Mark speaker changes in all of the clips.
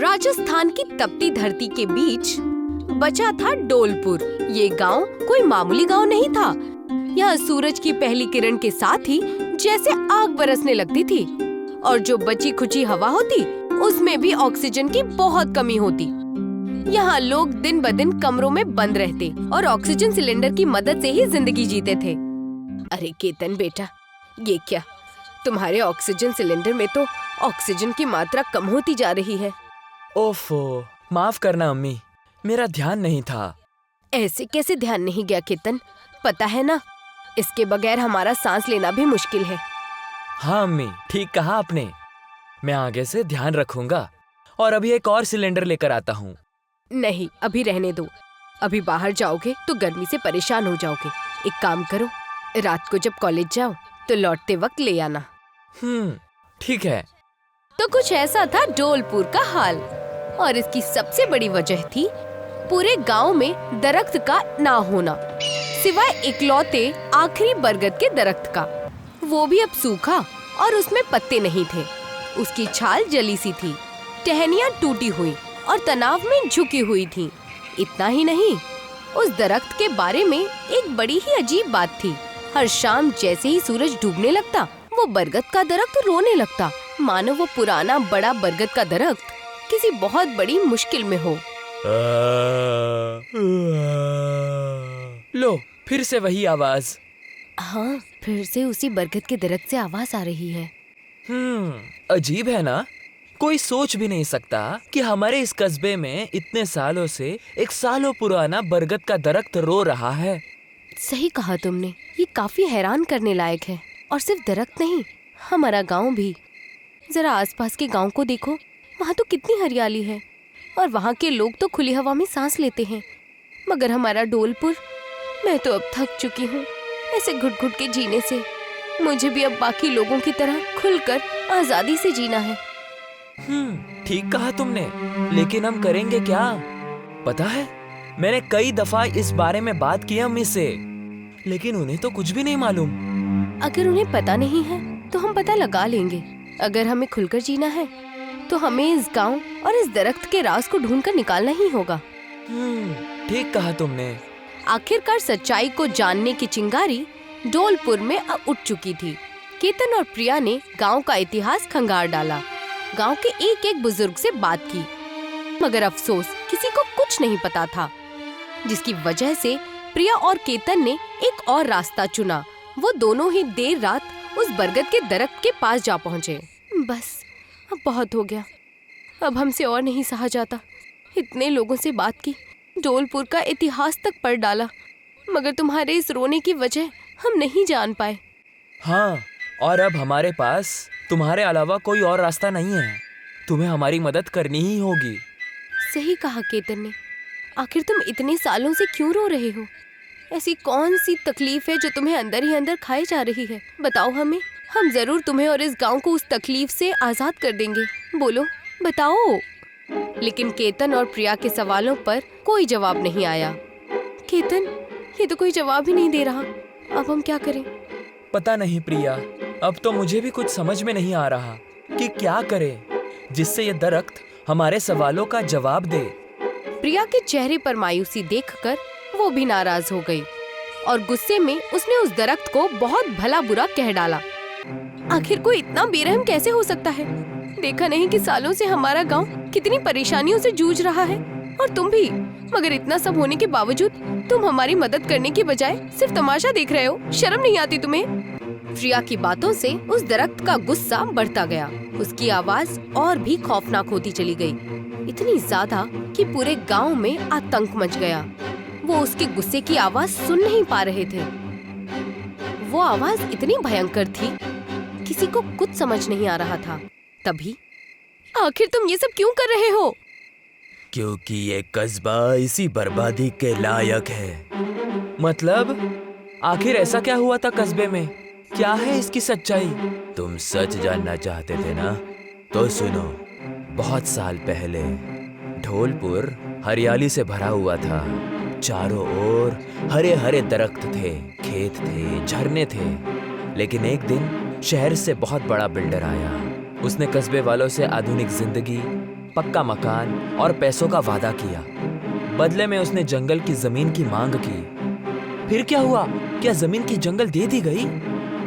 Speaker 1: राजस्थान की तपती धरती के बीच बचा था डोलपुर। ये गांव कोई मामूली गांव नहीं था। यहाँ सूरज की पहली किरण के साथ ही जैसे आग बरसने लगती थी और जो बची खुची हवा होती उसमें भी ऑक्सीजन की बहुत कमी होती। यहाँ लोग दिन ब दिन कमरों में बंद रहते और ऑक्सीजन सिलेंडर की मदद से ही जिंदगी जीते थे। अरे केतन बेटा, ये क्या, तुम्हारे ऑक्सीजन सिलेंडर में तो ऑक्सीजन की मात्रा कम होती जा रही है।
Speaker 2: ओफो, माफ करना अम्मी, मेरा ध्यान नहीं था।
Speaker 1: ऐसे कैसे ध्यान नहीं गया केतन? पता है ना, इसके बगैर हमारा सांस लेना भी मुश्किल है।
Speaker 2: हाँ अम्मी, ठीक कहा आपने। मैं आगे से ध्यान रखूंगा और अभी एक और सिलेंडर लेकर आता हूँ।
Speaker 1: नहीं, अभी रहने दो। अभी बाहर जाओगे तो गर्मी से परेशान हो जाओगे। एक काम करो, रात को जब कॉलेज जाओ तो लौटते वक्त ले आना।
Speaker 2: ठीक है।
Speaker 1: तो कुछ ऐसा था डोलपुर का हाल और इसकी सबसे बड़ी वजह थी पूरे गांव में दरख्त का ना होना, सिवाय इकलौते आखिरी बरगद के दरख्त का। वो भी अब सूखा और उसमें पत्ते नहीं थे। उसकी छाल जली सी थी, टहनियां टूटी हुई और तनाव में झुकी हुई थी। इतना ही नहीं, उस दरख्त के बारे में एक बड़ी ही अजीब बात थी। हर शाम जैसे ही सूरज डूबने लगता, वो बरगद का दरख्त रोने लगता, मानो वो पुराना बड़ा बरगद का दरख्त किसी बहुत बड़ी मुश्किल में हो।
Speaker 2: लो, फिर से वही आवाज।
Speaker 1: हाँ, फिर से उसी बरगद के दरख्त से आवाज आ रही है।
Speaker 2: अजीब है ना। कोई सोच भी नहीं सकता कि हमारे इस कस्बे में इतने सालों से एक सालों पुराना बरगद का दरख्त रो रहा है।
Speaker 1: सही कहा तुमने, ये काफी हैरान करने लायक है। और सिर्फ दरख्त नहीं, हमारा गांव भी। जरा आसपास के गांव को देखो, वहाँ तो कितनी हरियाली है और वहाँ के लोग तो खुली हवा में सांस लेते हैं। मगर हमारा डोलपुर, मैं तो अब थक चुकी हूँ ऐसे घुट घुट के जीने से। मुझे भी अब बाकी लोगों की तरह खुलकर आजादी से जीना है।
Speaker 2: ठीक कहा तुमने, लेकिन हम करेंगे क्या? पता है, मैंने कई दफा इस बारे में बात की अम्मी से, लेकिन उन्हें तो कुछ भी नहीं मालूम।
Speaker 1: अगर उन्हें पता नहीं है तो हम पता लगा लेंगे। अगर हमें खुलकर जीना है तो हमें इस गांव और इस दरख्त के राज को ढूंढकर निकालना ही होगा।
Speaker 2: ठीक कहा तुमने।
Speaker 1: आखिरकार सच्चाई को जानने की चिंगारी डोलपुर में अब उठ चुकी थी। केतन और प्रिया ने गांव का इतिहास खंगार डाला, गांव के एक एक बुजुर्ग से बात की, मगर अफसोस किसी को कुछ नहीं पता था, जिसकी वजह से प्रिया और केतन ने एक और रास्ता चुना। वो दोनों ही देर रात उस बरगद के दरख्त के पास जा पहुँचे। बस, अब बहुत हो गया, अब हमसे और नहीं सहा जाता। इतने लोगों से बात की, डोलपुर का इतिहास तक पढ़ डाला, मगर तुम्हारे इस रोने की वजह हम नहीं जान पाए।
Speaker 2: हाँ, और अब हमारे पास तुम्हारे अलावा कोई और रास्ता नहीं है। तुम्हें हमारी मदद करनी ही होगी।
Speaker 1: सही कहा केतन ने। आखिर तुम इतने सालों से क्यों रो रहे हो? ऐसी कौन सी तकलीफ है जो तुम्हें अंदर ही अंदर खाई जा रही है? बताओ हमें, हम जरूर तुम्हें और इस गांव को उस तकलीफ से आजाद कर देंगे। बोलो, बताओ। लेकिन केतन और प्रिया के सवालों पर कोई जवाब नहीं आया। केतन, ये तो कोई जवाब ही नहीं दे रहा। अब हम क्या करें?
Speaker 2: पता नहीं प्रिया, अब तो मुझे भी कुछ समझ में नहीं आ रहा कि क्या करें जिससे ये दरख्त हमारे सवालों का जवाब दे।
Speaker 1: प्रिया के चेहरे पर मायूसी देखकर वो भी नाराज हो गई और गुस्से में उसने उस दरख्त को बहुत भला बुरा कह डाला। आखिर कोई इतना बेरहम कैसे हो सकता है? देखा नहीं कि सालों से हमारा गांव कितनी परेशानियों से जूझ रहा है, और तुम भी। मगर इतना सब होने के बावजूद तुम हमारी मदद करने की बजाय सिर्फ तमाशा देख रहे हो। शर्म नहीं आती तुम्हें? प्रिया की बातों से उस दरख्त का गुस्सा बढ़ता गया। उसकी आवाज और भी खौफनाक होती चली गई, इतनी ज्यादा कि पूरे गांव में आतंक मच गया। वो उसके गुस्से की आवाज सुन नहीं पा रहे थे। वो आवाज इतनी भयंकर थी, किसी को कुछ समझ नहीं आ रहा था। तभी, आखिर तुम ये सब क्यों कर रहे हो?
Speaker 2: क्योंकि ये कस्बा इसी बर्बादी के लायक है। मतलब, आखिर ऐसा क्या हुआ था कस्बे में? क्या है इसकी सच्चाई? तुम सच जानना चाहते थे ना? तो सुनो। बहुत साल पहले ढोलपुर हरियाली से भरा हुआ था। चारों ओर हरे हरे दरख्त थे, खेत थे, झरने थे। लेकिन एक दिन शहर से बहुत बड़ा बिल्डर आया। उसने कस्बे वालों से आधुनिक जिंदगी पक्का मकान और पैसों का वादा किया। बदले में उसने जंगल की जमीन की मांग की। फिर क्या हुआ? क्या जमीन की जंगल दे दी गई?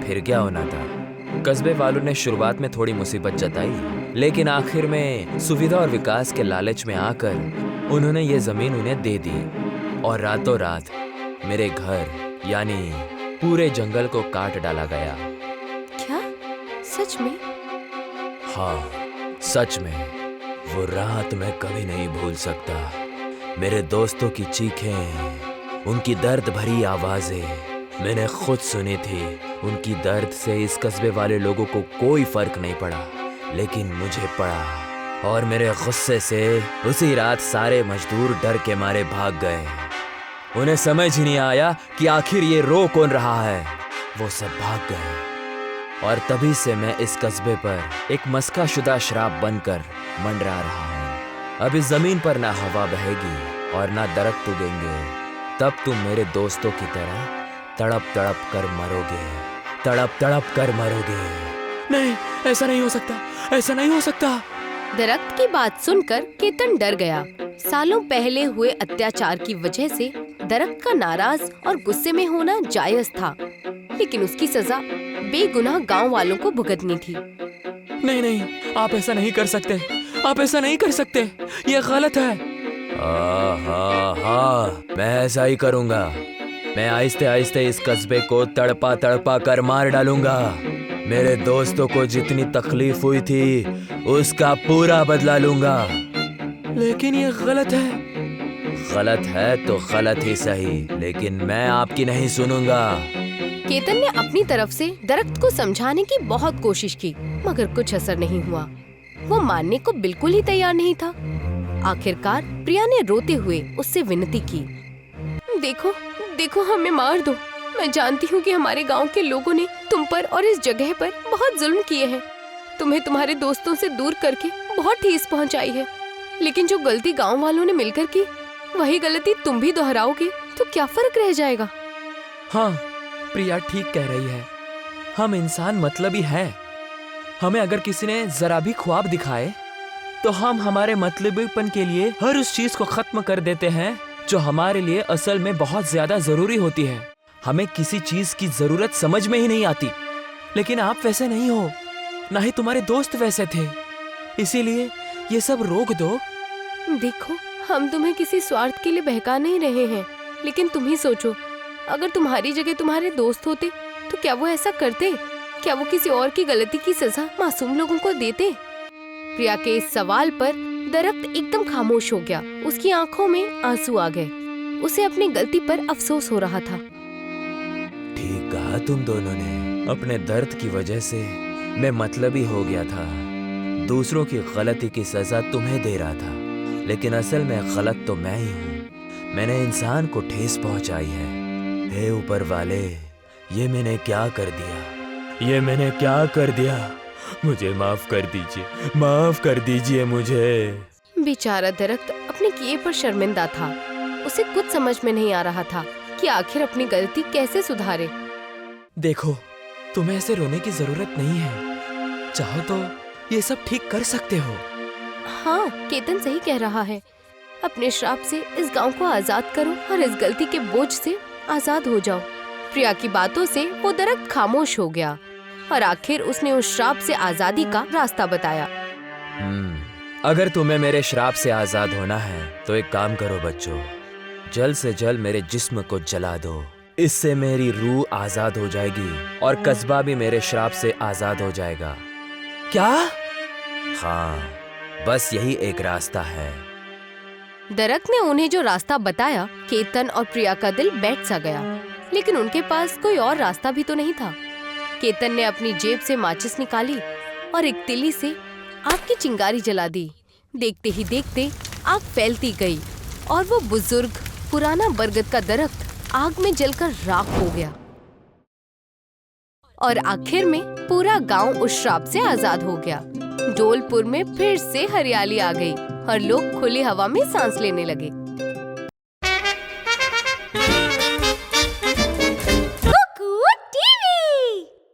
Speaker 2: फिर क्या होना था? कस्बे वालों ने शुरुआत में थोड़ी मुसीबत जताई, लेकिन आखिर में सुविधा और विकास के लालच में आकर उन्होंने ये जमीन उन्हें दे दी और रातों रात मेरे घर यानी पूरे जंगल को काट डाला गया।
Speaker 1: क्या? सच में?
Speaker 2: हाँ, सच में। वो रात मैं कभी नहीं भूल सकता। मेरे दोस्तों की चीखें, उनकी दर्द भरी आवाजें मैंने खुद सुनी थी। उनकी दर्द से इस कस्बे वाले लोगों को कोई फर्क नहीं पड़ा, लेकिन मुझे पड़ा। और मेरे गुस्से से उसी रात सारे मजदूर डर के मारे भाग गए। उन्हें समझ ही नहीं आया कि आखिर ये रो कौन रहा है। वो सब भाग गए और तभी से मैं इस कस्बे पर एक मस्का शुदा शराब बनकर मंडरा रहा हूँ। अब इस जमीन पर ना हवा बहेगी और ना दरख्त उगेंगे। तब तुम मेरे दोस्तों की तरह तड़प तड़प कर मरोगे, तड़प तड़प कर मरोगे। नहीं, ऐसा नहीं हो सकता, ऐसा नहीं हो सकता।
Speaker 1: दरख्त की बात सुनकर केतन डर गया। सालों पहले हुए अत्याचार की वजह से दरख्त का नाराज और गुस्से में होना जायज था, लेकिन उसकी सजा बेगुनाह गांव वालों को भुगतनी थी।
Speaker 2: नहीं नहीं, आप ऐसा नहीं कर सकते, आप ऐसा नहीं कर सकते, ये गलत है। हाँ, मैं ऐसा ही करूँगा। मैं आहिस्ते आहिस्ते इस कस्बे को तड़पा तड़पा कर मार डालूंगा। मेरे दोस्तों को जितनी तकलीफ हुई थी उसका पूरा बदला लूंगा। लेकिन ये गलत है। गलत है तो गलत ही सही, लेकिन मैं आपकी नहीं सुनूंगा।
Speaker 1: केतन ने अपनी तरफ से दरख्त को समझाने की बहुत कोशिश की, मगर कुछ असर नहीं हुआ। वो मानने को बिल्कुल ही तैयार नहीं था। आखिरकार प्रिया ने रोते हुए उससे विनती की, देखो देखो, हमें मार दो। मैं जानती हूँ कि हमारे गांव के लोगों ने तुम पर और इस जगह पर बहुत जुल्म किए हैं। तुम्हें तुम्हारे दोस्तों से दूर करके बहुत ठेस पहुँचाई है, लेकिन जो गलती गांव वालों ने मिलकर की, वही गलती तुम भी दोहराओगे तो क्या फर्क रह जाएगा?
Speaker 2: हाँ, प्रिया ठीक कह रही है। हम इंसान मतलबी हैं। हमें अगर किसी ने जरा भी ख्वाब दिखाए तो हम हमारे मतलबीपन के लिए हर उस चीज को खत्म कर देते हैं जो हमारे लिए असल में बहुत ज्यादा जरूरी होती है। हमें किसी चीज की जरूरत समझ में ही नहीं आती। लेकिन आप वैसे नहीं हो, ना ही तुम्हारे दोस्त वैसे थे, इसीलिए ये सब रोक दो।
Speaker 1: देखो, हम तुम्हें किसी स्वार्थ के लिए बहका नहीं रहे हैं, लेकिन तुम ही सोचो, अगर तुम्हारी जगह तुम्हारे दोस्त होते तो क्या वो ऐसा करते? क्या वो किसी और की गलती की सजा मासूम लोगों को देते? प्रिया के इस सवाल पर दरख्त एकदम खामोश हो गया। उसकी आंखों में आंसू आ गए। उसे अपनी गलती पर अफसोस हो रहा था।
Speaker 2: ठीक कहा तुम दोनों ने। अपने दर्द की वजह से मैं मतलबी हो गया था। दूसरों की गलती की सजा तुम्हें दे रहा था, लेकिन असल में गलत तो मैं ही हूँ। मैंने इंसान को ठेस पहुँचाई है। हे ऊपर वाले, ये मैंने क्या कर दिया? ये मैंने क्या कर दिया? मुझे माफ कर दीजिए, माफ कर दीजिए मुझे।
Speaker 1: बेचारा दरख्त अपने किए पर शर्मिंदा था। उसे कुछ समझ में नहीं आ रहा था कि आखिर अपनी गलती कैसे सुधारे।
Speaker 2: देखो, तुम्हें ऐसे रोने की जरूरत नहीं है। चाहो तो ये सब ठीक कर सकते हो।
Speaker 1: हाँ, केतन सही कह रहा है। अपने श्राप से इस गांव को आजाद करो और इस गलती के बोझ से आजाद हो जाओ। प्रिया की बातों से वो दरख्त खामोश हो गया और आखिर उसने उस श्राप से आजादी का रास्ता बताया।
Speaker 2: अगर तुम्हें मेरे श्राप से आजाद होना है तो एक काम करो बच्चों, जल्द से जल्द मेरे जिस्म को जला दो। इससे मेरी रूह आजाद हो जाएगी और कस्बा भी मेरे श्राप से आजाद हो जाएगा। क्या? हाँ, बस यही एक रास्ता है।
Speaker 1: दरख्त ने उन्हें जो रास्ता बताया, केतन और प्रिया का दिल बैठ सा गया, लेकिन उनके पास कोई और रास्ता भी तो नहीं था। केतन ने अपनी जेब से माचिस निकाली और एक तिली से आग की चिंगारी जला दी। देखते ही देखते आग फैलती गई और वो बुजुर्ग पुराना बरगद का दरख्त आग में जलकर राख हो गया। और आखिर में पूरा गांव उस श्राप से आजाद हो गया। डोलपुर में फिर से हरियाली आ गई और लोग खुली हवा में सांस लेने लगे।